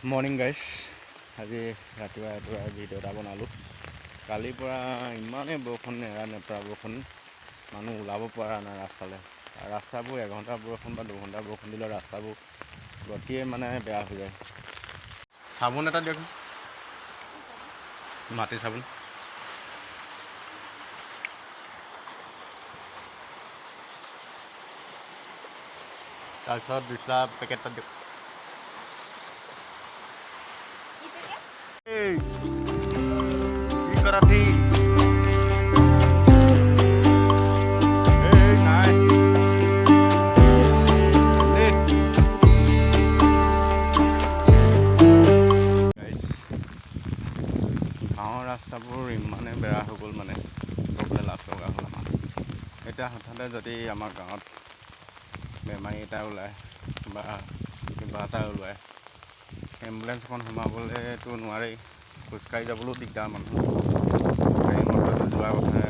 Morning guys, আজি ৰাতিপুৱা video' এটা বনালোঁ। কালিৰ পৰা ইমানেই বৰষুণ, নেৰা নেপেৰা বৰষুণ, মানুহ ওলাব পৰা নাই ৰাস্তালৈ। ৰাস্তাবোৰ এঘণ্টা বৰষুণ বা দুঘণ্টা বৰষুণ দিলে ৰাস্তাবোৰ গতিয়ে মানে বেয়া হৈ যায়। চাবোন এটা দিয়ক, মাটি চাবোন। তাৰপিছত বিছলা পেকেট এটা দিয়ক। এই কি কৰা ঠিক নাই গাঁৱৰ ৰাস্তাবোৰ ইমানে বেয়া হৈ গ'ল, মানে ক'বলৈ লাজ লগা হ'ল আমাৰ। এতিয়া হঠাতে যদি আমাৰ গাঁৱত বেমাৰী এটা ওলায় বা কিবা এটা ওলায়, এম্বুলেঞ্চখন সোমাবলৈতো নোৱাৰেই, খোজকাঢ়ি যাবলৈও দিগদাৰ মানুহ। গাড়ী মটৰটো যোৱাৰ কথা